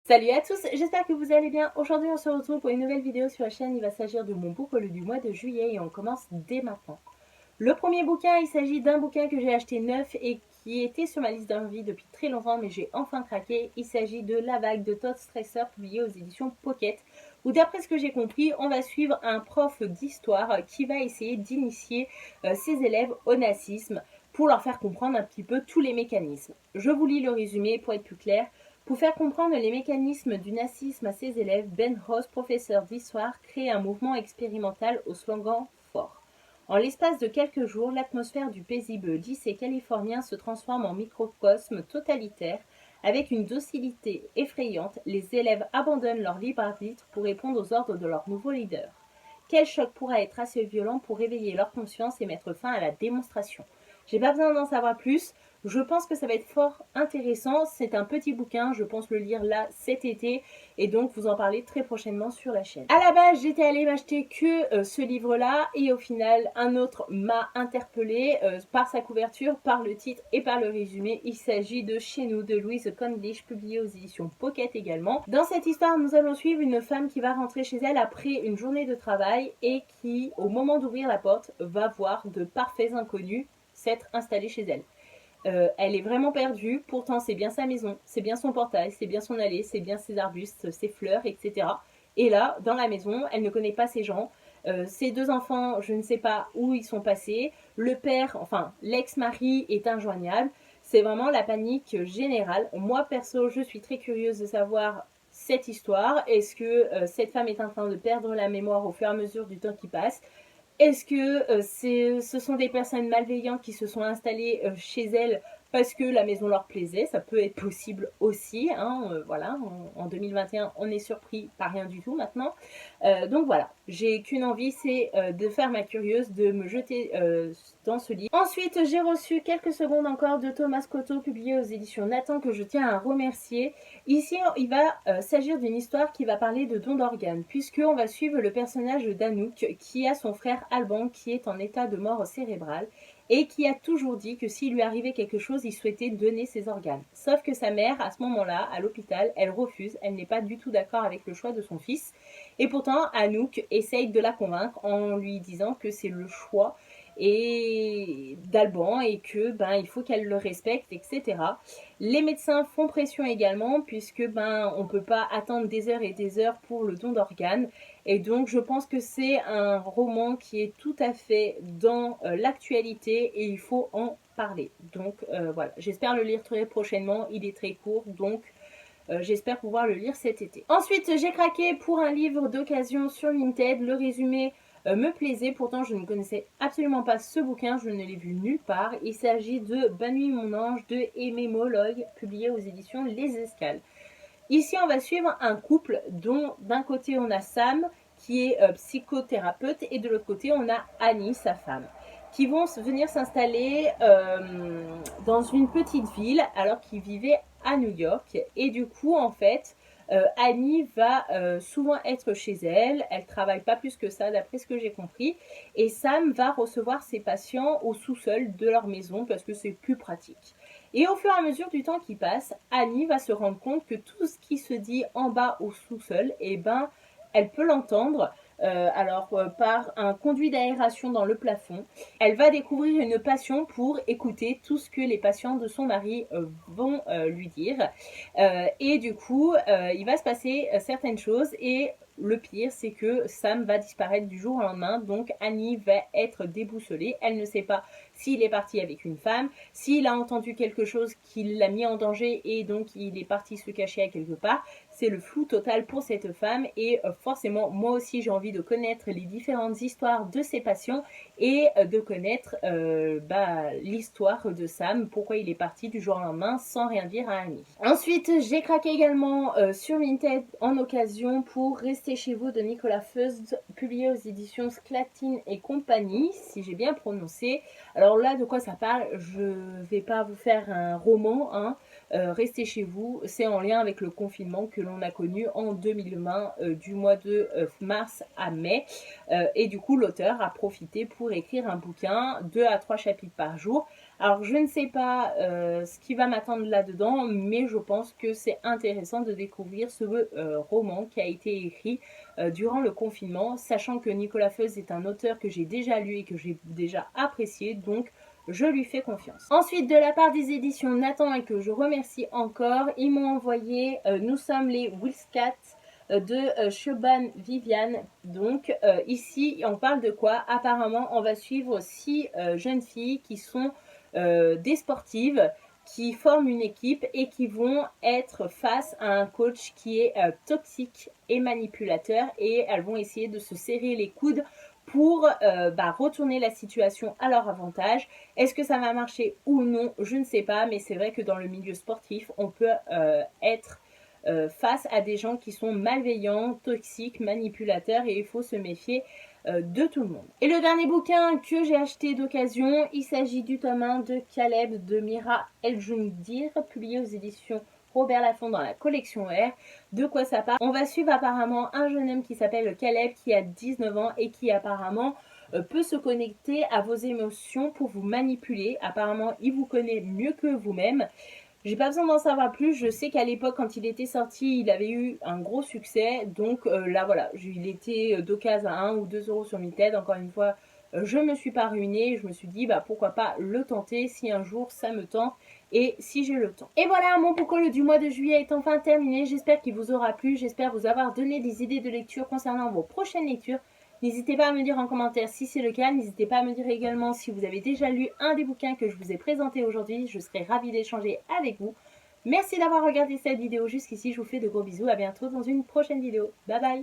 Salut à tous, j'espère que vous allez bien. Aujourd'hui on se retrouve pour une nouvelle vidéo sur la chaîne. Il va s'agir de mon book haul du mois de juillet et on commence dès maintenant. Le premier bouquin, il s'agit d'un bouquin que j'ai acheté neuf et qui était sur ma liste d'envie depuis très longtemps, mais j'ai enfin craqué. Il s'agit de La Vague de Todd Stresser, publié aux éditions Pocket, où d'après ce que j'ai compris, on va suivre un prof d'histoire qui va essayer d'initier ses élèves au nazisme pour leur faire comprendre un petit peu tous les mécanismes. Je vous lis le résumé pour être plus clair. Pour faire comprendre les mécanismes du nazisme à ses élèves, Ben Ross, professeur d'histoire, crée un mouvement expérimental au slogan fort. En l'espace de quelques jours, l'atmosphère du paisible lycée californien se transforme en microcosme totalitaire. Avec une docilité effrayante, les élèves abandonnent leur libre arbitre pour répondre aux ordres de leur nouveau leader. Quel choc pourra être assez violent pour réveiller leur conscience et mettre fin à la démonstration? J'ai pas besoin d'en savoir plus. Je pense que ça va être fort intéressant. C'est un petit bouquin, je pense le lire là cet été et donc vous en parler très prochainement sur la chaîne. À la base, j'étais allée m'acheter que ce livre-là et au final, un autre m'a interpellée par sa couverture, par le titre et par le résumé. Il s'agit de Chez nous de Louise Condish, publié aux éditions Pocket également. Dans cette histoire, nous allons suivre une femme qui va rentrer chez elle après une journée de travail et qui, au moment d'ouvrir la porte, va voir de parfaits inconnus s'être installés chez elle. Elle est vraiment perdue, pourtant c'est bien sa maison, c'est bien son portail, c'est bien son allée, c'est bien ses arbustes, ses fleurs, etc. Et là, dans la maison, elle ne connaît pas ces gens. Ses deux enfants, je ne sais pas où ils sont passés. Le père, enfin l'ex-mari est injoignable. C'est vraiment la panique générale. Moi perso, je suis très curieuse de savoir cette histoire. Est-ce que cette femme est en train de perdre la mémoire au fur et à mesure du temps qui passe? Est-ce que ce sont des personnes malveillantes qui se sont installées chez elles parce que la maison leur plaisait? Ça peut être possible aussi. Hein, voilà, en 2021, on est surpris par rien du tout maintenant. Donc voilà, j'ai qu'une envie, c'est de faire ma curieuse, de me jeter dans ce livre. Ensuite, j'ai reçu quelques secondes encore de Thomas Cotto, publié aux éditions Nathan, que je tiens à remercier. Ici, il va s'agir d'une histoire qui va parler de don d'organes, puisqu'on va suivre le personnage d'Anouk, qui a son frère Alban, qui est en état de mort cérébrale, et qui a toujours dit que s'il lui arrivait quelque chose, il souhaitait donner ses organes. Sauf que sa mère, à ce moment-là, à l'hôpital, elle refuse, elle n'est pas du tout d'accord avec le choix de son fils. Et pourtant, Anouk essaye de la convaincre en lui disant que c'est le choix et d'Alban et que il faut qu'elle le respecte, etc. Les médecins font pression également puisque on peut pas attendre des heures et des heures pour le don d'organes. Et donc je pense que c'est un roman qui est tout à fait dans l'actualité et il faut en parler. Donc voilà, j'espère le lire très prochainement. Il est très court, donc j'espère pouvoir le lire cet été. Ensuite, j'ai craqué pour un livre d'occasion sur Vinted. Le résumé me plaisait, pourtant je ne connaissais absolument pas ce bouquin, je ne l'ai vu nulle part. Il s'agit de Bonne nuit mon ange de Aimé Molloy, publié aux éditions Les Escales. Ici, on va suivre un couple dont d'un côté on a Sam qui est psychothérapeute et de l'autre côté on a Annie, sa femme, qui vont venir s'installer dans une petite ville alors qu'ils vivaient à New York. Et du coup, en fait, Annie va souvent être chez elle. Elle travaille pas plus que ça, d'après ce que j'ai compris. Et Sam va recevoir ses patients au sous-sol de leur maison parce que c'est plus pratique. Et au fur et à mesure du temps qui passe, Annie va se rendre compte que tout ce qui se dit en bas au sous-sol, elle peut l'entendre. Par un conduit d'aération dans le plafond, elle va découvrir une passion pour écouter tout ce que les patients de son mari vont lui dire. Et du coup, il va se passer certaines choses et le pire, c'est que Sam va disparaître du jour au lendemain, donc Annie va être déboussolée. Elle ne sait pas s'il est parti avec une femme, s'il a entendu quelque chose qui l'a mis en danger et donc il est parti se cacher à quelque part. C'est le flou total pour cette femme et forcément, moi aussi, j'ai envie de connaître les différentes histoires de ses patients et de connaître l'histoire de Sam, pourquoi il est parti du jour au lendemain sans rien dire à Annie. Ensuite, j'ai craqué également sur Vinted en occasion pour Rester chez vous de Nicolas Feust, publié aux éditions Sclatine et compagnie, si j'ai bien prononcé. Alors Alors là, de quoi ça parle? Je vais pas vous faire un roman, hein. Restez chez vous. C'est en lien avec le confinement que l'on a connu en 2020, du mois de mars à mai. Et du coup, l'auteur a profité pour écrire un bouquin, 2 à 3 chapitres par jour. Alors, je ne sais pas ce qui va m'attendre là-dedans, mais je pense que c'est intéressant de découvrir ce roman qui a été écrit durant le confinement, sachant que Nicolas Feuze est un auteur que j'ai déjà lu et que j'ai déjà apprécié, donc je lui fais confiance. Ensuite, de la part des éditions Nathan et que je remercie encore, ils m'ont envoyé Nous sommes les Wilscats de Shoban Viviane. Donc ici, on parle de quoi? Apparemment, on va suivre 6 jeunes filles qui sont des sportives qui forment une équipe et qui vont être face à un coach qui est toxique et manipulateur, et elles vont essayer de se serrer les coudes pour retourner la situation à leur avantage. Est-ce que ça va marcher ou non? Je ne sais pas, mais c'est vrai que dans le milieu sportif, on peut être face à des gens qui sont malveillants, toxiques, manipulateurs, et il faut se méfier de tout le monde. Et le dernier bouquin que j'ai acheté d'occasion, il s'agit du tome 1 de Caleb de Mira El-Joundir, publié aux éditions Robert Laffont dans la collection R. De quoi ça parle? On va suivre apparemment un jeune homme qui s'appelle Caleb, qui a 19 ans et qui apparemment peut se connecter à vos émotions pour vous manipuler. Apparemment, il vous connaît mieux que vous-même. J'ai pas besoin d'en savoir plus. Je sais qu'à l'époque, quand il était sorti, il avait eu un gros succès. Donc là, voilà, il était d'occasion à 1 ou 2 euros sur Vinted. Encore une fois, je me suis pas ruinée. Je me suis dit, pourquoi pas le tenter si un jour ça me tente et si j'ai le temps. Et voilà, mon Poco du mois de juillet est enfin terminé. J'espère qu'il vous aura plu. J'espère vous avoir donné des idées de lecture concernant vos prochaines lectures. N'hésitez pas à me dire en commentaire si c'est le cas. N'hésitez pas à me dire également si vous avez déjà lu un des bouquins que je vous ai présenté aujourd'hui. Je serai ravie d'échanger avec vous. Merci d'avoir regardé cette vidéo jusqu'ici. Je vous fais de gros bisous. À bientôt dans une prochaine vidéo. Bye bye.